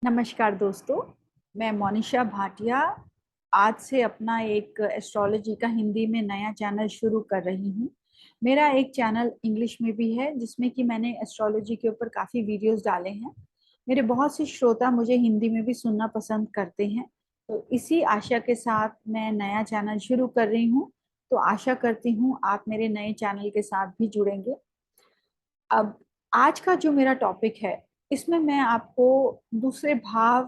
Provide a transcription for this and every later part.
नमस्कार दोस्तों, मैं मोनिशा भाटिया आज से अपना एक एस्ट्रोलॉजी का हिंदी में नया चैनल शुरू कर रही हूँ। मेरा एक चैनल इंग्लिश में भी है जिसमें कि मैंने एस्ट्रोलॉजी के ऊपर काफ़ी वीडियोस डाले हैं। मेरे बहुत से श्रोता मुझे हिंदी में भी सुनना पसंद करते हैं, तो इसी आशा के साथ मैं नया चैनल शुरू कर रही हूँ। तो आशा करती हूँ आप मेरे नए चैनल के साथ भी जुड़ेंगे। अब आज का जो मेरा टॉपिक है, इसमें मैं आपको दूसरे भाव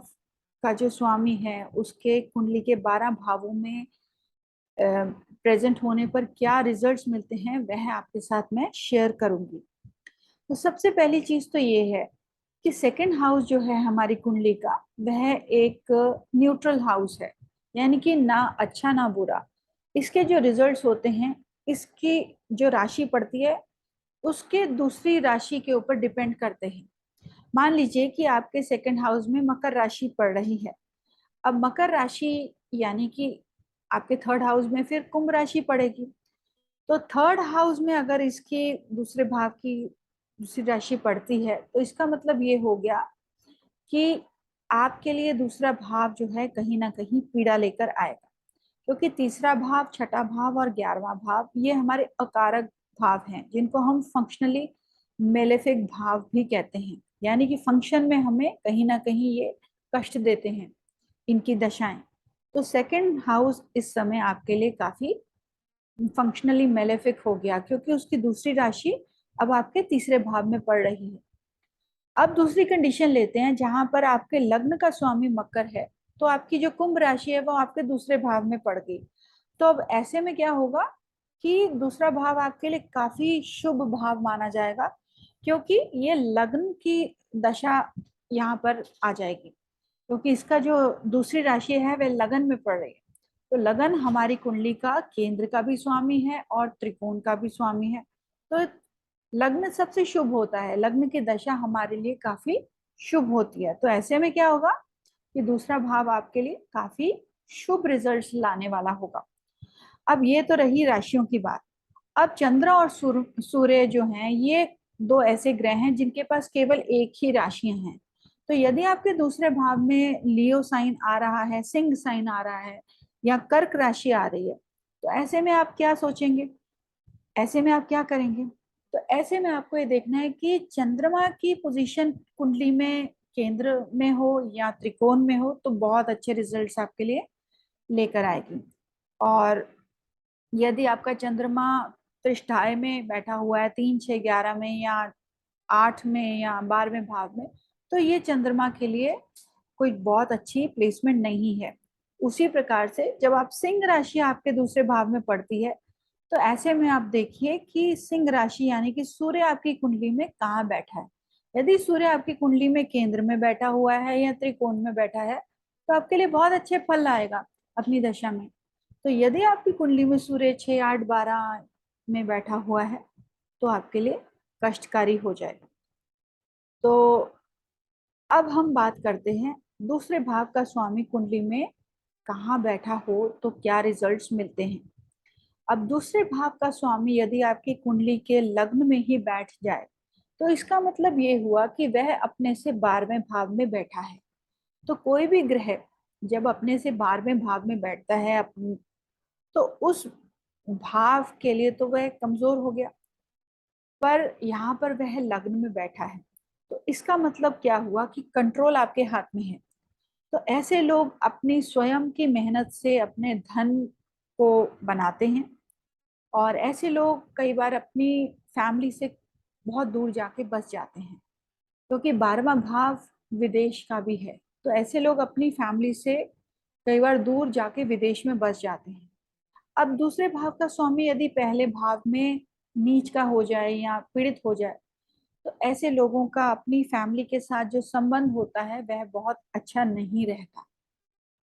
का जो स्वामी है उसके कुंडली के 12 भावों में प्रेजेंट होने पर क्या रिजल्ट्स मिलते हैं वह आपके साथ मैं शेयर करूंगी। तो सबसे पहली चीज तो ये है कि सेकंड हाउस जो है हमारी कुंडली का, वह एक न्यूट्रल हाउस है, यानी कि ना अच्छा ना बुरा। इसके जो रिजल्ट्स होते हैं, इसकी जो राशि पड़ती है उसके दूसरी राशि के ऊपर डिपेंड करते हैं। मान लीजिए कि आपके सेकंड हाउस में मकर राशि पड़ रही है। अब मकर राशि यानी कि आपके थर्ड हाउस में फिर कुंभ राशि पड़ेगी। तो थर्ड हाउस में अगर इसकी दूसरे भाव की दूसरी राशि पड़ती है तो इसका मतलब ये हो गया कि आपके लिए दूसरा भाव जो है कहीं ना कहीं पीड़ा लेकर आएगा, क्योंकि तीसरा भाव, छठा भाव और 11वां भाव ये हमारे अकारक भाव हैं, जिनको हम फंक्शनली मेलेफिक भाव भी कहते हैं। यानी कि फंक्शन में हमें कहीं ना कहीं ये कष्ट देते हैं इनकी दशाएं। तो सेकंड हाउस इस समय आपके लिए काफी फंक्शनली मेलेफिक हो गया, क्योंकि उसकी दूसरी राशि अब आपके तीसरे भाव में पड़ रही है। अब दूसरी कंडीशन लेते हैं जहां पर आपके लग्न का स्वामी मकर है, तो आपकी जो कुंभ राशि है वो आपके दूसरे भाव में पड़ गई। तो अब ऐसे में क्या होगा कि दूसरा भाव आपके लिए काफी शुभ भाव माना जाएगा, क्योंकि ये लग्न की दशा यहाँ पर आ जाएगी, क्योंकि इसका जो दूसरी राशि है वह लगन में पड़ रही है। तो लगन हमारी कुंडली का केंद्र का भी स्वामी है और त्रिकोण का भी स्वामी है। तो लग्न सबसे शुभ होता है, लग्न की दशा हमारे लिए काफी शुभ होती है। तो ऐसे में क्या होगा कि दूसरा भाव आपके लिए काफी शुभ रिजल्ट्स लाने वाला होगा। अब ये तो रही राशियों की बात। अब चंद्र और सूर्य जो हैं, ये दो ऐसे ग्रह हैं जिनके पास केवल एक ही राशियां हैं। तो यदि आपके दूसरे भाव में लियो साइन आ रहा है, सिंह साइन आ रहा है, या कर्क राशि आ रही है, तो ऐसे में आप क्या सोचेंगे, ऐसे में आप क्या करेंगे? तो ऐसे में आपको ये देखना है कि चंद्रमा की पोजीशन कुंडली में केंद्र में हो या त्रिकोण में हो तो बहुत अच्छे रिजल्ट्स आपके लिए लेकर आएगी। और यदि आपका चंद्रमा त्रिष्ठाय में बैठा हुआ है 3, 6, 11 में, या 8 में, या 12वें भाव में, तो ये चंद्रमा के लिए कोई बहुत अच्छी प्लेसमेंट नहीं है। उसी प्रकार से जब आप सिंह राशि आपके दूसरे भाव में पड़ती है, तो ऐसे में आप देखिए कि सिंह राशि यानी कि सूर्य आपकी कुंडली में कहाँ बैठा है। यदि सूर्य आपकी कुंडली में केंद्र में बैठा हुआ है या त्रिकोण में बैठा है, तो आपके लिए बहुत अच्छे फल आएगा अपनी दशा में। तो यदि आपकी कुंडली में सूर्य 6, 8, 12 में बैठा हुआ है, तो आपके लिए कष्टकारी हो जाएगा। तो अब हम बात करते हैं दूसरे भाव का स्वामी कुंडली में कहाँ बैठा हो तो क्या रिजल्ट्स मिलते हैं। अब दूसरे भाव का स्वामी यदि आपकी कुंडली के लग्न में ही बैठ जाए, तो इसका मतलब ये हुआ कि वह अपने से 12वें भाव में बैठा है। तो कोई भी ग्रह जब अपने से 12वें भाव में बैठता है तो उस भाव के लिए तो वह कमजोर हो गया, पर यहाँ पर वह लग्न में बैठा है, तो इसका मतलब क्या हुआ कि कंट्रोल आपके हाथ में है। तो ऐसे लोग अपनी स्वयं की मेहनत से अपने धन को बनाते हैं, और ऐसे लोग कई बार अपनी फैमिली से बहुत दूर जाके बस जाते हैं, क्योंकि 12वां भाव विदेश का भी है। तो ऐसे लोग अपनी फैमिली से कई बार दूर जाके विदेश में बस जाते हैं। अब दूसरे भाव का स्वामी यदि पहले भाव में नीच का हो जाए या पीड़ित हो जाए, तो ऐसे लोगों का अपनी फैमिली के साथ जो संबंध होता है वह बहुत अच्छा नहीं रहता।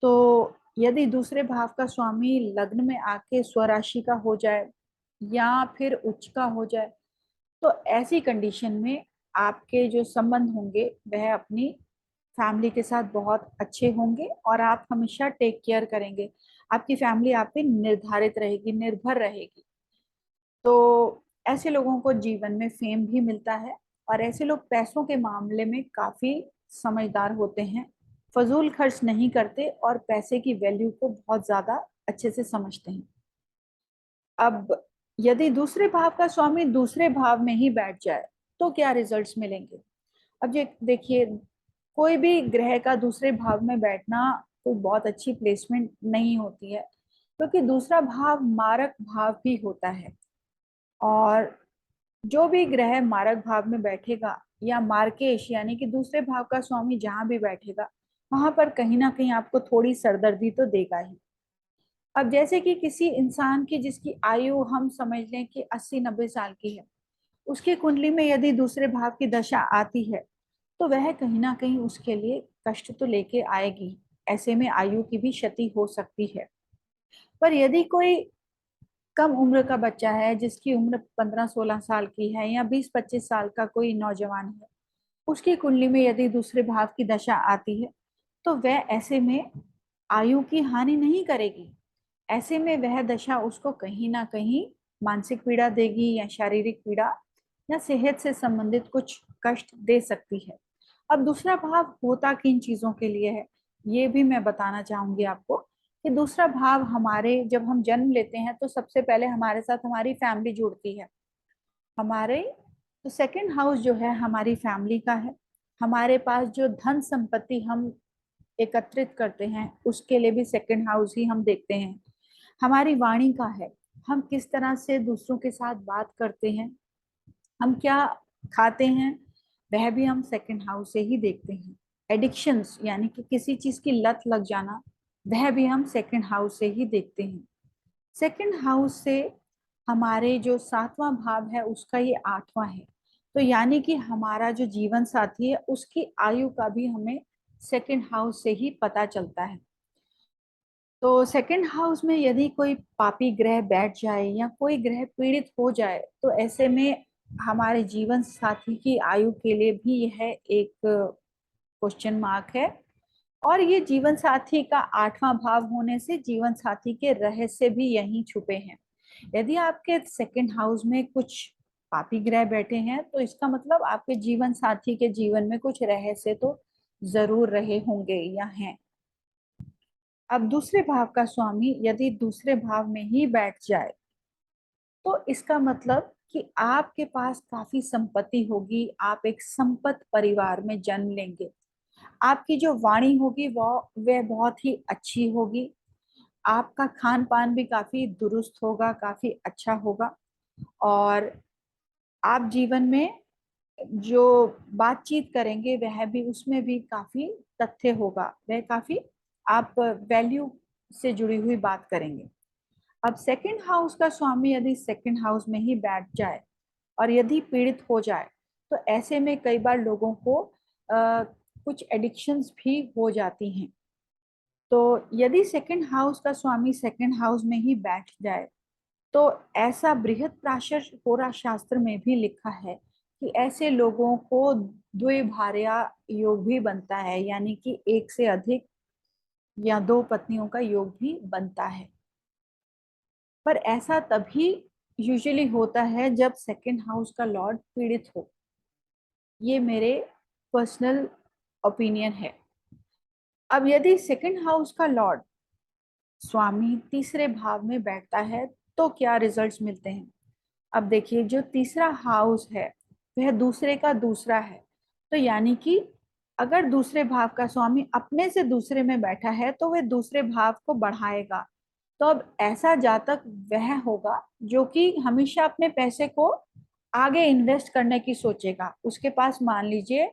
तो यदि दूसरे भाव का स्वामी लग्न में आके स्वराशि का हो जाए या फिर उच्च का हो जाए, तो ऐसी कंडीशन में आपके जो संबंध होंगे वह अपनी फैमिली के साथ बहुत अच्छे होंगे, और आप हमेशा टेक केयर करेंगे। आपकी फैमिली आप पे निर्धारित रहेगी, निर्भर रहेगी। तो ऐसे लोगों को जीवन में फेम भी मिलता है, और ऐसे लोग पैसों के मामले में काफी समझदार होते हैं। फजूल खर्च नहीं करते और पैसे की वैल्यू को बहुत ज्यादा अच्छे से समझते हैं। अब यदि दूसरे भाव का स्वामी दूसरे भाव में ही बैठ जाए तो क्या रिजल्ट्स मिलेंगे? अब ये देखिए, कोई भी ग्रह का दूसरे भाव में बैठना कोई बहुत अच्छी प्लेसमेंट नहीं होती है, क्योंकि दूसरा भाव मारक भाव भी होता है। और जो भी ग्रह मारक भाव में बैठेगा या मार्केश यानी कि दूसरे भाव का स्वामी जहां भी बैठेगा, वहां पर कहीं ना कहीं आपको थोड़ी सरदर्दी तो देगा ही। अब जैसे कि किसी इंसान की जिसकी आयु हम समझ लें कि 80-90 साल की है, उसकी कुंडली में यदि दूसरे भाव की दशा आती है तो वह कहीं ना कहीं उसके लिए कष्ट तो लेके आएगी। ऐसे में आयु की भी क्षति हो सकती है। पर यदि कोई कम उम्र का बच्चा है जिसकी उम्र 15-16 साल की है या 20-25 साल का कोई नौजवान है, उसकी कुंडली में यदि दूसरे भाव की दशा आती है तो वह ऐसे में आयु की हानि नहीं करेगी। ऐसे में वह दशा उसको कहीं ना कहीं मानसिक पीड़ा देगी या शारीरिक पीड़ा या सेहत से संबंधित कुछ कष्ट दे सकती है। अब दूसरा भाव होता किन चीजों के लिए है, ये भी मैं बताना चाहूंगी आपको कि दूसरा भाव हमारे, जब हम जन्म लेते हैं तो सबसे पहले हमारे साथ हमारी फैमिली जुड़ती है। हमारे तो सेकंड हाउस जो है हमारी फैमिली का है। हमारे पास जो धन संपत्ति हम एकत्रित करते हैं उसके लिए भी सेकंड हाउस ही हम देखते हैं। हमारी वाणी का है, हम किस तरह से दूसरों के साथ बात करते हैं, हम क्या खाते हैं, वह भी हम सेकंड हाउस से ही देखते हैं। एडिक्शंस यानी कि किसी चीज की लत लग जाना, वह भी हम सेकंड हाउस से ही देखते हैं। सेकंड हाउस से हमारे जो 7वां भाव है उसका ये 8वां है। तो यानी कि हमारा जो जीवन साथी है उसकी आयु का भी हमें सेकंड हाउस से ही पता चलता है। तो सेकंड हाउस में यदि कोई पापी ग्रह बैठ जाए या कोई ग्रह पीड़ित हो जाए तो ऐसे में हमारे जीवन साथी की आयु के लिए भी यह एक क्वेश्चन मार्क है। और ये जीवन साथी का 8वां भाव होने से जीवन साथी के रहस्य भी यहीं छुपे हैं। यदि आपके सेकंड हाउस में कुछ पापी ग्रह बैठे हैं तो इसका मतलब आपके जीवन साथी के जीवन में कुछ रहस्य तो जरूर रहे होंगे या हैं। अब दूसरे भाव का स्वामी यदि दूसरे भाव में ही बैठ जाए तो इसका मतलब कि आपके पास काफी संपत्ति होगी, आप एक संपन्न परिवार में जन्म लेंगे। आपकी जो वाणी होगी वह बहुत ही अच्छी होगी। आपका खान पान भी काफी दुरुस्त होगा, काफी अच्छा होगा। और आप जीवन में जो बातचीत करेंगे वह भी, उसमें भी काफी तथ्य होगा, वह काफी आप वैल्यू से जुड़ी हुई बात करेंगे। अब सेकंड हाउस का स्वामी यदि सेकंड हाउस में ही बैठ जाए और यदि पीड़ित हो जाए तो ऐसे में कई बार लोगों को कुछ एडिक्शंस भी हो जाती हैं। तो यदि सेकंड हाउस का स्वामी सेकंड हाउस में ही बैठ जाए तो ऐसा बृहद प्राशर होरा शास्त्र में भी लिखा है कि ऐसे लोगों को द्विभार्या योग भी बनता है, यानी कि एक से अधिक या दो पत्नियों का योग भी बनता है। पर ऐसा तभी यूजुअली होता है जब सेकंड हाउस का लॉर्ड पीड़ित हो। ये मेरे पर्सनल ओपिनियन है। अब यदि सेकंड हाउस का लॉर्ड स्वामी तीसरे भाव में बैठता है तो क्या रिजल्ट्स मिलते हैं? अब देखिए, जो तीसरा हाउस है वह दूसरे का दूसरा है। तो यानी कि अगर दूसरे भाव का स्वामी अपने से दूसरे में बैठा है तो वह दूसरे भाव को बढ़ाएगा। तो अब ऐसा जातक वह होगा जो कि हमेशा अपने पैसे को आगे इन्वेस्ट करने की सोचेगा। उसके पास मान लीजिए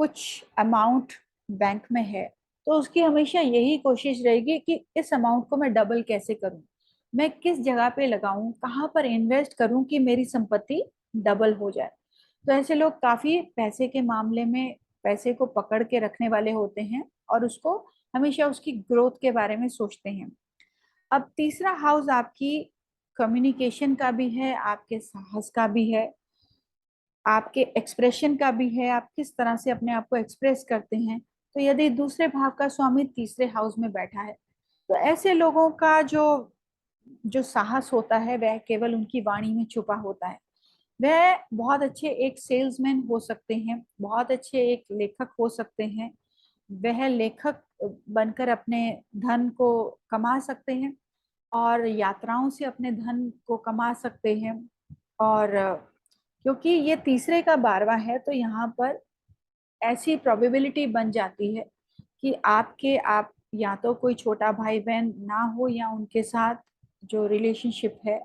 कुछ अमाउंट बैंक में है तो उसकी हमेशा यही कोशिश रहेगी कि इस अमाउंट को मैं डबल कैसे करूं, मैं किस जगह पे लगाऊं, कहाँ पर इन्वेस्ट करूं कि मेरी संपत्ति डबल हो जाए। तो ऐसे लोग काफी पैसे के मामले में पैसे को पकड़ के रखने वाले होते हैं और उसको हमेशा उसकी ग्रोथ के बारे में सोचते हैं। अब तीसरा हाउस आपकी कम्युनिकेशन का भी है, आपके साहस का भी है, आपके एक्सप्रेशन का भी है, आप किस तरह से अपने आप को एक्सप्रेस करते हैं। तो यदि दूसरे भाव का स्वामी तीसरे हाउस में बैठा है तो ऐसे लोगों का जो जो साहस होता है वह केवल उनकी वाणी में छुपा होता है। वह बहुत अच्छे एक सेल्समैन हो सकते हैं, बहुत अच्छे एक लेखक हो सकते हैं, वह लेखक बनकर अपने धन को कमा सकते हैं और यात्राओं से अपने धन को कमा सकते हैं। और क्योंकि ये तीसरे का 12वां है तो यहाँ पर ऐसी प्रोबेबिलिटी बन जाती है कि आप या तो कोई छोटा भाई बहन ना हो या उनके साथ जो रिलेशनशिप है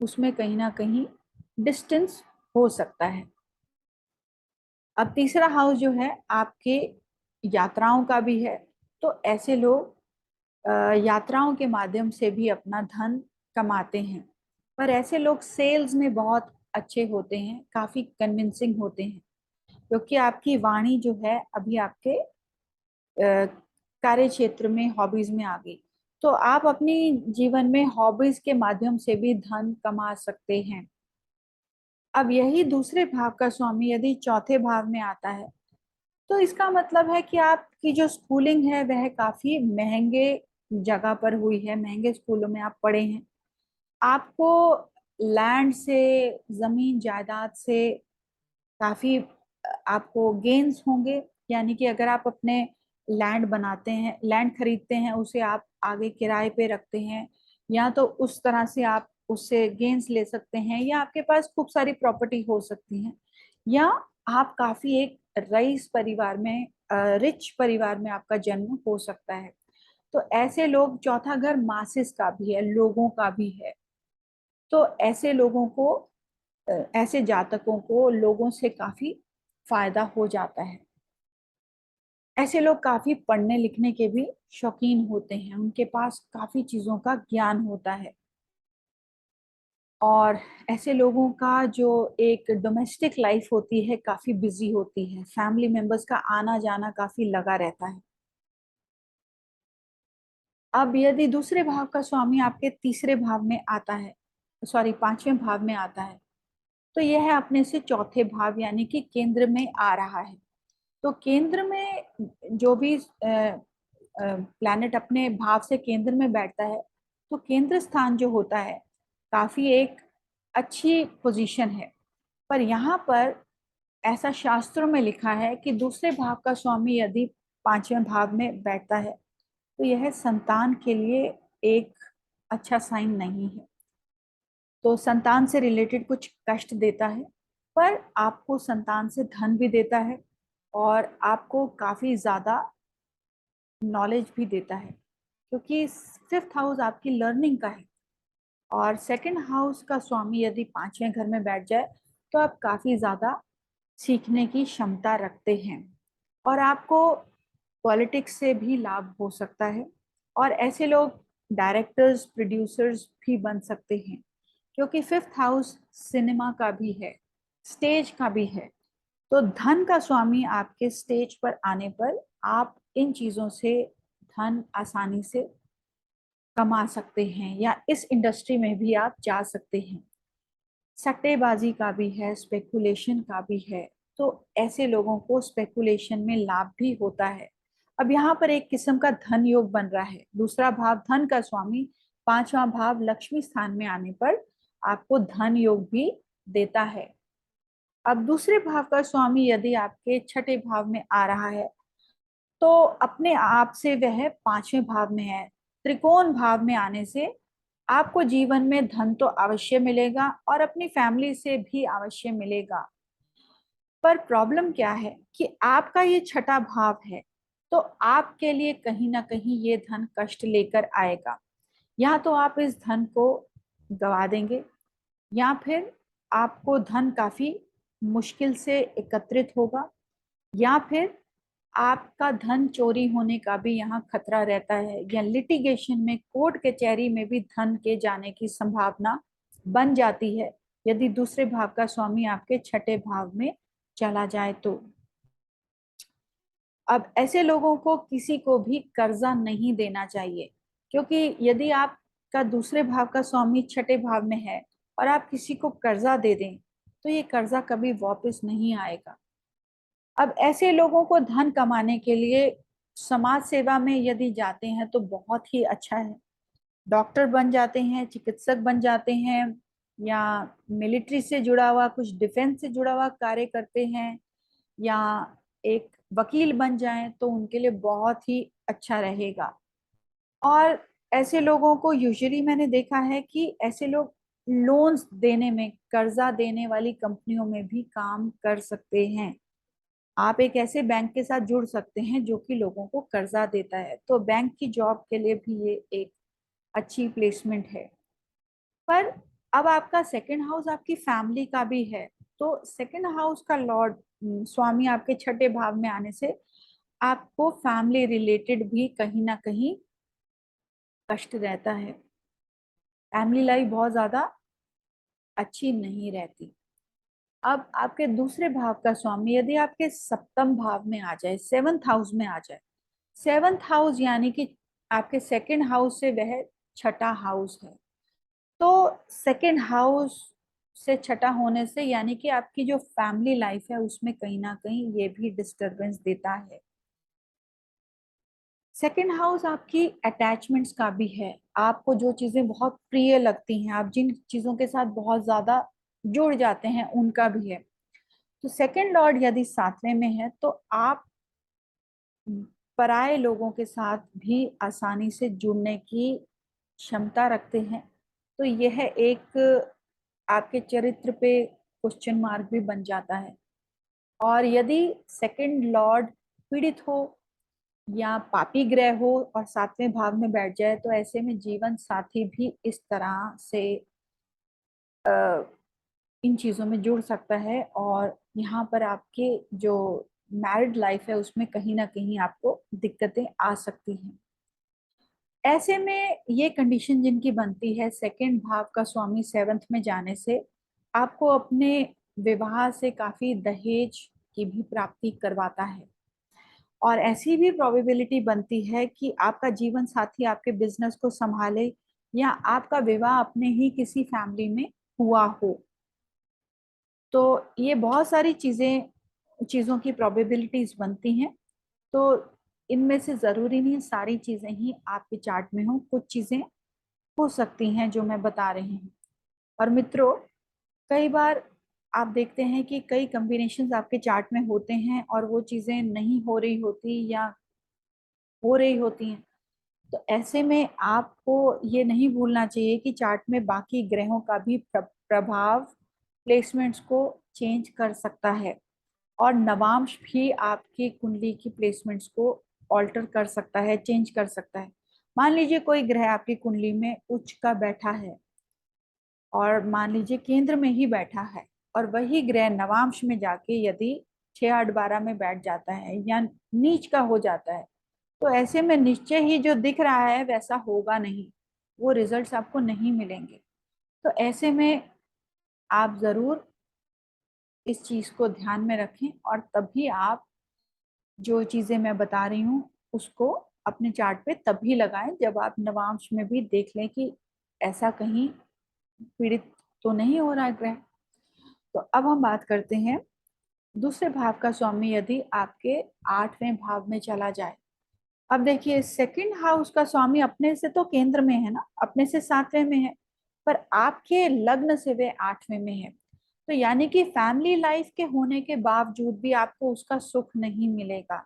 उसमें कहीं ना कहीं डिस्टेंस हो सकता है। अब तीसरा हाउस जो है आपके यात्राओं का भी है, तो ऐसे लोग यात्राओं के माध्यम से भी अपना धन कमाते हैं। पर ऐसे लोग सेल्स में बहुत अच्छे होते हैं, काफी कन्विंसिंग होते हैं, क्योंकि आपकी वाणी जो है अभी आपके कार्य क्षेत्र में हॉबीज में आ गई। तो आप अपनी जीवन में हॉबीज के माध्यम से भी धन कमा सकते हैं। अब यही दूसरे भाव का स्वामी यदि चौथे भाव में आता है तो इसका मतलब है कि आपकी जो स्कूलिंग है वह काफी महंगे जगह पर हुई है, महंगे स्कूलों में आप पढ़े हैं। आपको लैंड से, जमीन जायदाद से काफी आपको गेन्स होंगे। यानी कि अगर आप अपने लैंड बनाते हैं, लैंड खरीदते हैं, उसे आप आगे किराए पे रखते हैं, या तो उस तरह से आप उससे गेन्स ले सकते हैं, या आपके पास खूब सारी प्रॉपर्टी हो सकती है, या आप काफी एक रईस परिवार में, रिच परिवार में आपका जन्म हो सकता है। तो ऐसे लोग, चौथा घर मासिस का भी है, लोगों का भी है। तो ऐसे लोगों को, ऐसे जातकों को लोगों से काफी फायदा हो जाता है। ऐसे लोग काफी पढ़ने लिखने के भी शौकीन होते हैं, उनके पास काफी चीजों का ज्ञान होता है। और ऐसे लोगों का जो एक डोमेस्टिक लाइफ होती है काफी बिजी होती है, फैमिली मेंबर्स का आना जाना काफी लगा रहता है। अब यदि दूसरे भाव का स्वामी आपके तीसरे भाव में आता है, सॉरी, पांचवें भाव में आता है, तो यह है अपने से चौथे भाव यानी कि केंद्र में आ रहा है। तो केंद्र में जो भी प्लैनेट अपने भाव से केंद्र में बैठता है, तो केंद्र स्थान जो होता है काफी एक अच्छी पोजीशन है। पर यहाँ पर ऐसा शास्त्रों में लिखा है कि दूसरे भाव का स्वामी यदि पांचवें भाव में बैठता है तो यह संतान के लिए एक अच्छा साइन नहीं है। तो संतान से रिलेटेड कुछ कष्ट देता है, पर आपको संतान से धन भी देता है और आपको काफी ज्यादा नॉलेज भी देता है, क्योंकि फिफ्थ हाउस आपकी लर्निंग का है। और सेकंड हाउस का स्वामी यदि पांचवें घर में बैठ जाए तो आप काफी ज्यादा सीखने की क्षमता रखते हैं और आपको पॉलिटिक्स से भी लाभ हो सकता है। और ऐसे लोग डायरेक्टर्स, प्रोड्यूसर्स भी बन सकते हैं, क्योंकि फिफ्थ हाउस सिनेमा का भी है, स्टेज का भी है। तो धन का स्वामी आपके स्टेज पर आने पर आप इन चीजों से धन आसानी से कमा सकते हैं, या इस इंडस्ट्री में भी आप जा सकते हैं। सट्टेबाजी का भी है, स्पेकुलेशन का भी है। तो ऐसे लोगों को स्पेकुलेशन में लाभ भी होता है। अब यहाँ पर एक किस्म का धन योग बन रहा है। दूसरा भाव धन का स्वामी पांचवा भाव लक्ष्मी स्थान में आने पर आपको धन योग भी देता है। अब दूसरे भाव का स्वामी यदि आपके छठे भाव में आ रहा है तो अपने आप से वह पांचवें भाव में है। त्रिकोण भाव में आने से आपको जीवन में धन तो अवश्य मिलेगा और अपनी फैमिली से भी अवश्य मिलेगा। पर प्रॉब्लम क्या है कि आपका ये छठा भाव है, तो आपके लिए कहीं ना कहीं ये धन कष्ट लेकर आएगा। या तो आप इस धन को गवा देंगे, या फिर आपको धन काफी मुश्किल से एकत्रित होगा, या फिर आपका धन चोरी होने का भी यहाँ खतरा रहता है, या लिटिगेशन में, कोर्ट कचहरी में भी धन के जाने की संभावना बन जाती है यदि दूसरे भाव का स्वामी आपके छठे भाव में चला जाए तो। अब ऐसे लोगों को किसी को भी कर्जा नहीं देना चाहिए, क्योंकि यदि आपका दूसरे भाव का स्वामी छठे भाव में है और आप किसी को कर्जा दे दें तो ये कर्जा कभी वापस नहीं आएगा। अब ऐसे लोगों को धन कमाने के लिए समाज सेवा में यदि जाते हैं तो बहुत ही अच्छा है। डॉक्टर बन जाते हैं, चिकित्सक बन जाते हैं, या मिलिट्री से जुड़ा हुआ, कुछ डिफेंस से जुड़ा हुआ कार्य करते हैं, या एक वकील बन जाएं तो उनके लिए बहुत ही अच्छा रहेगा। और ऐसे लोगों को यूजुअली मैंने देखा है कि ऐसे लोग लोन्स देने में, कर्जा देने वाली कंपनियों में भी काम कर सकते हैं। आप एक ऐसे बैंक के साथ जुड़ सकते हैं जो कि लोगों को कर्जा देता है, तो बैंक की जॉब के लिए भी ये एक अच्छी प्लेसमेंट है। पर अब आपका सेकंड हाउस आपकी फैमिली का भी है, तो सेकंड हाउस का लॉर्ड स्वामी आपके छठे भाव में आने से आपको फैमिली रिलेटेड भी कहीं ना कहीं कष्ट रहता है। फैमिली लाइफ बहुत ज्यादा अच्छी नहीं रहती। अब आपके दूसरे भाव का स्वामी यदि आपके सप्तम भाव में आ जाए, सेवंथ हाउस में आ जाए, सेवंथ हाउस यानी कि आपके सेकंड हाउस से वह छठा हाउस है, तो सेकंड हाउस से छठा होने से यानी कि आपकी जो फैमिली लाइफ है उसमें कहीं ना कहीं ये भी डिस्टरबेंस देता है। सेकंड हाउस आपकी अटैचमेंट्स का भी है। आपको जो चीजें बहुत प्रिय लगती हैं, आप जिन चीजों के साथ बहुत ज्यादा जुड़ जाते हैं, उनका भी है। तो सेकंड लॉर्ड यदि सातवें में है तो आप पराये लोगों के साथ भी आसानी से जुड़ने की क्षमता रखते हैं। तो यह एक आपके चरित्र पे क्वेश्चन मार्क भी बन जाता है। और यदि सेकंड लॉर्ड पीड़ित हो या पापी ग्रह हो और सातवें भाव में बैठ जाए, तो ऐसे में जीवन साथी भी इस तरह से इन चीजों में जुड़ सकता है, और यहाँ पर आपके जो मैरिड लाइफ है उसमें कहीं ना कहीं आपको दिक्कतें आ सकती हैं। ऐसे में ये कंडीशन जिनकी बनती है सेकंड भाव का स्वामी सेवंथ में जाने से, आपको अपने विवाह से काफी दहेज की भी प्राप्ति करवाता है। और ऐसी भी प्रोबेबिलिटी बनती है कि आपका जीवन साथी आपके बिजनेस को संभाले या आपका विवाह अपने ही किसी फैमिली में हुआ हो। तो ये बहुत सारी चीज़ों की प्रोबेबिलिटीज बनती हैं। तो इनमें से ज़रूरी नहीं सारी चीज़ें ही आपके चार्ट में हो, कुछ चीज़ें हो सकती हैं जो मैं बता रही हूँ। और मित्रों, कई बार आप देखते हैं कि कई कॉम्बिनेशंस आपके चार्ट में होते हैं और वो चीज़ें नहीं हो रही होती या हो रही होती हैं। तो ऐसे में आपको ये नहीं भूलना चाहिए कि चार्ट में बाकी ग्रहों का भी प्रभाव प्लेसमेंट्स को चेंज कर सकता है, और नवांश भी आपकी कुंडली की प्लेसमेंट्स को ऑल्टर कर सकता है, चेंज कर सकता है। मान लीजिए कोई ग्रह आपकी कुंडली में उच्च का बैठा है, और मान लीजिए केंद्र में ही बैठा है, और वही ग्रह नवांश में जाके यदि 6 8 12 में बैठ जाता है या नीच का हो जाता है, तो ऐसे में निश्चय ही जो दिख रहा है वैसा होगा नहीं, वो रिजल्ट्स आपको नहीं मिलेंगे। तो ऐसे में आप जरूर इस चीज को ध्यान में रखें, और तभी आप जो चीजें मैं बता रही हूँ उसको अपने चार्ट पे तभी लगाएं जब आप नवांश में भी देख लें कि ऐसा कहीं पीड़ित तो नहीं हो रहा है ग्रह। तो अब हम बात करते हैं दूसरे भाव का स्वामी यदि आपके आठवें भाव में चला जाए। अब देखिए सेकंड हाउस का स्वामी अपने से तो केंद्र में है ना, अपने से सातवें में है, पर आपके लग्न से वे आठवें में है। तो यानी कि फैमिली लाइफ के होने के बावजूद भी आपको उसका सुख नहीं मिलेगा,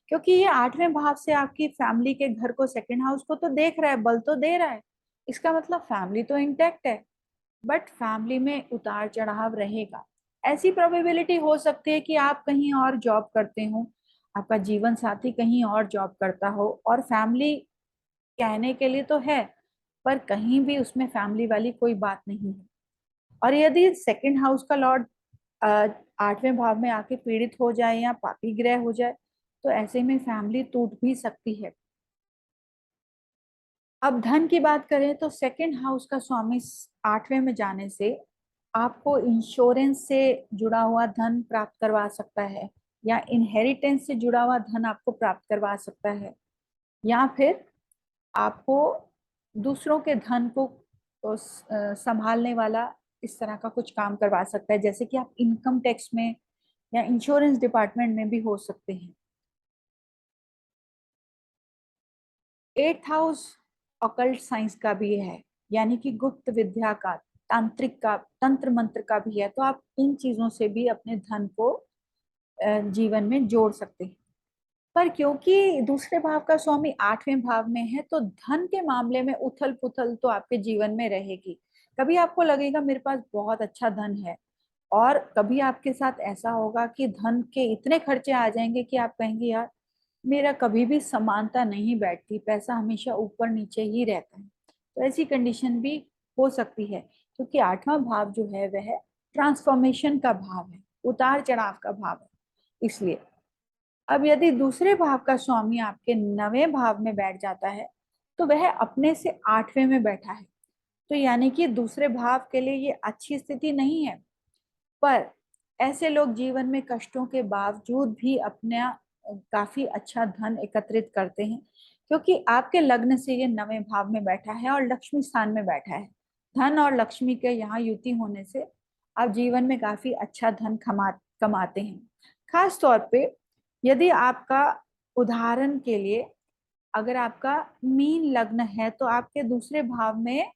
क्योंकि ये आठवें भाव से आपकी फैमिली के घर को, सेकंड हाउस को तो देख रहा है, बल तो दे रहा है। इसका मतलब फैमिली तो इंटैक्ट है, बट फैमिली में उतार चढ़ाव रहेगा। ऐसी प्रोबेबिलिटी हो सकती है कि आप कहीं और जॉब करते हो, आपका जीवन साथी कहीं और जॉब करता हो, और फैमिली कहने के लिए तो है पर कहीं भी उसमें फैमिली वाली कोई बात नहीं है। और यदि सेकंड हाउस का लॉर्ड आठवें भाव में आके पीड़ित हो जाए या पापी ग्रह हो जाए, तो ऐसे में फैमिली टूट भी सकती है। अब धन की बात करें तो सेकंड हाउस का स्वामी आठवें में जाने से आपको इंश्योरेंस से जुड़ा हुआ धन प्राप्त करवा सकता है, या इनहेरिटेंस से जुड़ा हुआ धन आपको प्राप्त करवा सकता है, या फिर आपको दूसरों के धन को संभालने वाला इस तरह का कुछ काम करवा सकता है, जैसे कि आप इनकम टैक्स में या इंश्योरेंस डिपार्टमेंट में भी हो सकते हैं। एट्थ हाउस ऑकल्ट साइंस का भी है, यानी कि गुप्त विद्या का, तांत्रिक का, तंत्र मंत्र का भी है। तो आप इन चीजों से भी अपने धन को जीवन में जोड़ सकते हैं। पर क्योंकि दूसरे भाव का स्वामी 8वें भाव में है, तो धन के मामले में उथल पुथल तो आपके जीवन में रहेगी। कभी आपको लगेगा मेरे पास बहुत अच्छा धन है, और कभी आपके साथ ऐसा होगा कि धन के इतने खर्चे आ जाएंगे कि आप कहेंगे यार मेरा कभी भी समानता नहीं बैठती, पैसा हमेशा ऊपर नीचे ही रहता है। तो ऐसी कंडीशन भी हो सकती है, क्योंकि 8वां भाव जो है वह ट्रांसफॉर्मेशन का भाव है, उतार चढ़ाव का भाव है। इसलिए अब यदि दूसरे भाव का स्वामी आपके 9वें भाव में बैठ जाता है, तो वह अपने से 8वें में बैठा है। तो यानी कि दूसरे भाव के लिए ये अच्छी स्थिति नहीं है। पर ऐसे लोग जीवन में कष्टों के बावजूद भी अपना काफी अच्छा धन एकत्रित करते हैं, क्योंकि आपके लग्न से ये 9वें भाव में बैठा है और लक्ष्मी स्थान में बैठा है। धन और लक्ष्मी के यहाँ युति होने से आप जीवन में काफी अच्छा धन कमाते हैं। खास तौर पे यदि आपका, उदाहरण के लिए, अगर आपका मीन लग्न है तो आपके दूसरे भाव में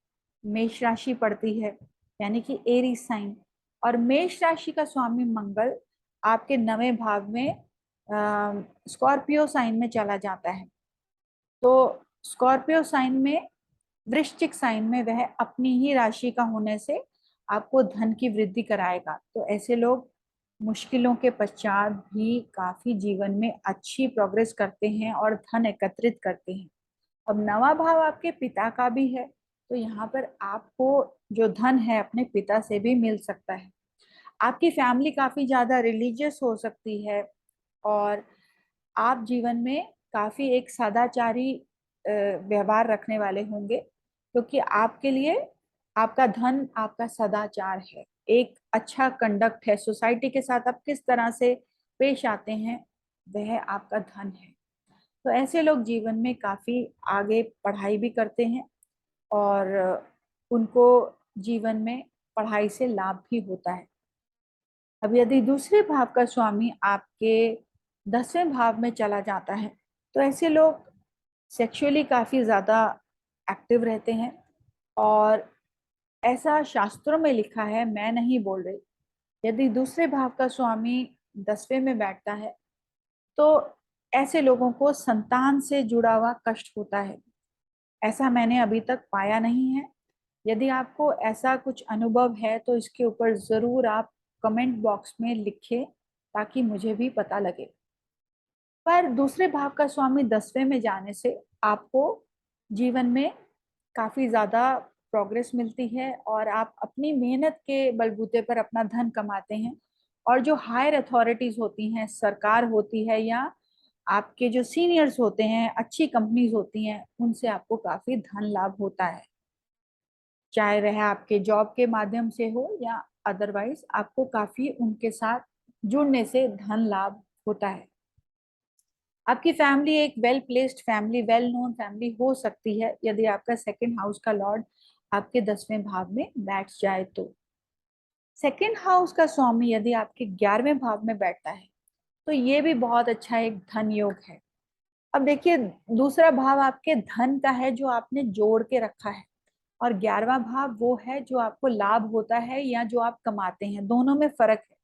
मेष राशि पड़ती है, यानी कि एरी साइन। और मेष राशि का स्वामी मंगल आपके 9वें भाव में स्कॉर्पियो साइन में चला जाता है। तो स्कॉर्पियो साइन में, वृश्चिक साइन में वह अपनी ही राशि का होने से आपको धन की वृद्धि कराएगा। तो ऐसे लोग मुश्किलों के पश्चात भी काफी जीवन में अच्छी प्रोग्रेस करते हैं और धन एकत्रित करते हैं। अब 9वां भाव आपके पिता का भी है, तो यहाँ पर आपको जो धन है अपने पिता से भी मिल सकता है। आपकी फैमिली काफी ज्यादा रिलीजियस हो सकती है, और आप जीवन में काफी एक सदाचारी व्यवहार रखने वाले होंगे, क्योंकि आपके लिए आपका धन आपका सदाचार है, एक अच्छा कंडक्ट है, सोसाइटी के साथ आप किस तरह से पेश आते हैं वह आपका धन है। तो ऐसे लोग जीवन में काफी आगे पढ़ाई भी करते हैं, और उनको जीवन में पढ़ाई से लाभ भी होता है। अब यदि दूसरे भाव का स्वामी आपके 10वें भाव में चला जाता है, तो ऐसे लोग सेक्सुअली काफी ज्यादा एक्टिव रहते हैं। और ऐसा शास्त्रों में लिखा है, मैं नहीं बोल रही, यदि दूसरे भाव का स्वामी 10वें में बैठता है तो ऐसे लोगों को संतान से जुड़ा हुआ कष्ट होता है। ऐसा मैंने अभी तक पाया नहीं है। यदि आपको ऐसा कुछ अनुभव है तो इसके ऊपर जरूर आप कमेंट बॉक्स में लिखें, ताकि मुझे भी पता लगे। पर दूसरे भाव का स्वामी 10वें में जाने से आपको जीवन में काफी ज्यादा प्रोग्रेस मिलती है, और आप अपनी मेहनत के बलबूते पर अपना धन कमाते हैं। और जो हायर अथॉरिटीज होती हैं, सरकार होती है, या आपके जो सीनियर्स होते हैं, अच्छी कंपनीज होती हैं, उनसे आपको काफी धन लाभ होता है। चाहे वह आपके जॉब के माध्यम से हो या अदरवाइज, आपको काफी उनके साथ जुड़ने से धन लाभ होता है। आपकी फैमिली एक well placed family, well known family हो सकती है, यदि आपका सेकंड हाउस का लॉर्ड आपके 10वें भाव में बैठ जाए तो। सेकंड हाउस का स्वामी यदि आपके 11वें भाव में बैठता है, तो ये भी बहुत अच्छा एक धन योग है। अब देखिए, दूसरा भाव आपके धन का है जो आपने जोड़ के रखा है, और 11वां भाव वो है जो आपको लाभ होता है या जो आप कमाते हैं, दोनों में फर्क है।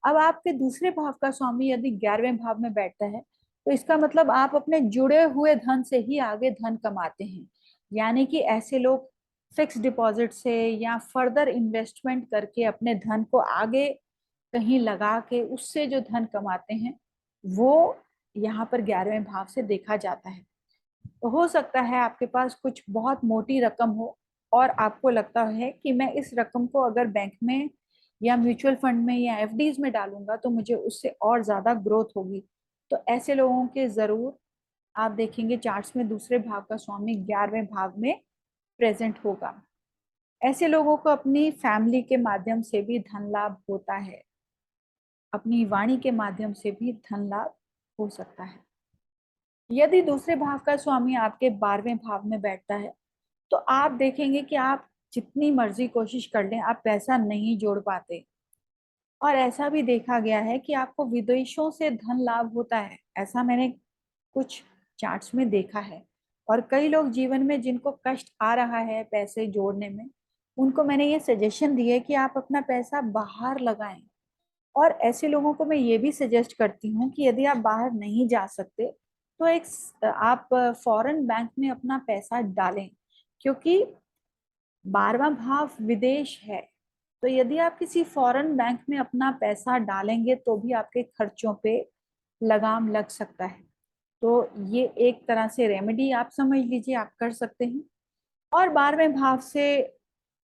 अब आपके दूसरे भाव का स्वामी यदि 11वें भाव में बैठता है, तो इसका मतलब आप अपने जुड़े हुए धन से ही आगे धन कमाते हैं। यानी कि ऐसे लोग फिक्स डिपॉजिट से या फर्दर इन्वेस्टमेंट करके अपने धन को आगे कहीं लगा के उससे जो धन कमाते हैं, वो यहाँ पर 11वें भाव से देखा जाता है। तो हो सकता है आपके पास कुछ बहुत मोटी रकम हो, और आपको लगता है कि मैं इस रकम को अगर बैंक में या म्यूचुअल फंड में या एफडीज में डालूंगा तो मुझे उससे और ज्यादा ग्रोथ होगी। तो ऐसे लोगों के जरूर आप देखेंगे चार्ट्स में दूसरे भाव का स्वामी 11वें भाव में प्रेजेंट होगा। ऐसे लोगों को अपनी फैमिली के माध्यम से भी धन लाभ होता है, अपनी वाणी के माध्यम से भी धन लाभ हो सकता है। यदि दूसरे भाव का स्वामी आपके 12वें भाव में बैठता है, तो आप देखेंगे कि आप जितनी मर्जी कोशिश कर लें आप पैसा नहीं जोड़ पाते। और ऐसा भी देखा गया है कि आपको विदेशों से धन लाभ होता है, ऐसा मैंने कुछ चार्ट्स में देखा है। और कई लोग जीवन में जिनको कष्ट आ रहा है पैसे जोड़ने में, उनको मैंने ये सजेशन दी है कि आप अपना पैसा बाहर लगाएं, और ऐसे लोगों को मैं ये भी सजेस्ट करती हूँ कि यदि आप बाहर नहीं जा सकते तो आप फॉरेन बैंक में अपना पैसा डालें, क्योंकि 12वां भाव विदेश है। तो यदि आप किसी फॉरेन बैंक में अपना पैसा डालेंगे तो भी आपके खर्चों पे लगाम लग सकता है। तो ये एक तरह से रेमेडी आप समझ लीजिए, आप कर सकते हैं। और 12वें भाव से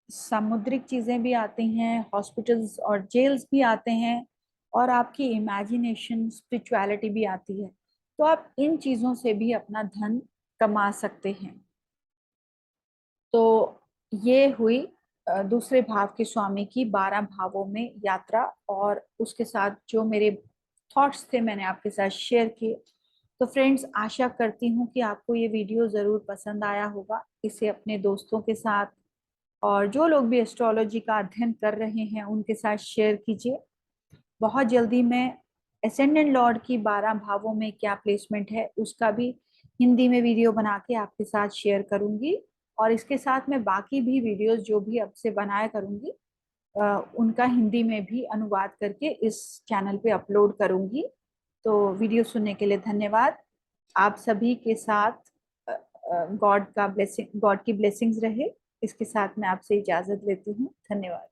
सामुद्रिक चीजें भी आती हैं, हॉस्पिटल्स और जेल्स भी आते हैं, और आपकी इमेजिनेशन स्पिरिचुअलिटी भी आती है। तो आप इन चीजों से भी अपना धन कमा सकते हैं। तो ये हुई दूसरे भाव के स्वामी की 12 भावों में यात्रा, और उसके साथ जो मेरे थॉट्स थे मैंने आपके साथ शेयर किए। तो फ्रेंड्स, आशा करती हूँ कि आपको ये वीडियो ज़रूर पसंद आया होगा। इसे अपने दोस्तों के साथ और जो लोग भी एस्ट्रोलॉजी का अध्ययन कर रहे हैं उनके साथ शेयर कीजिए। बहुत जल्दी मैं एसेंडेंट लॉर्ड की 12 भावों में क्या प्लेसमेंट है उसका भी हिंदी में वीडियो बना के आपके साथ शेयर करूंगी, और इसके साथ मैं बाकी भी वीडियोस जो भी अब से बनाया करूंगी उनका हिंदी में भी अनुवाद करके इस चैनल पे अपलोड करूंगी। तो वीडियो सुनने के लिए धन्यवाद। आप सभी के साथ गॉड की ब्लेसिंग्स रहे। इसके साथ मैं आपसे इजाजत लेती हूँ। धन्यवाद।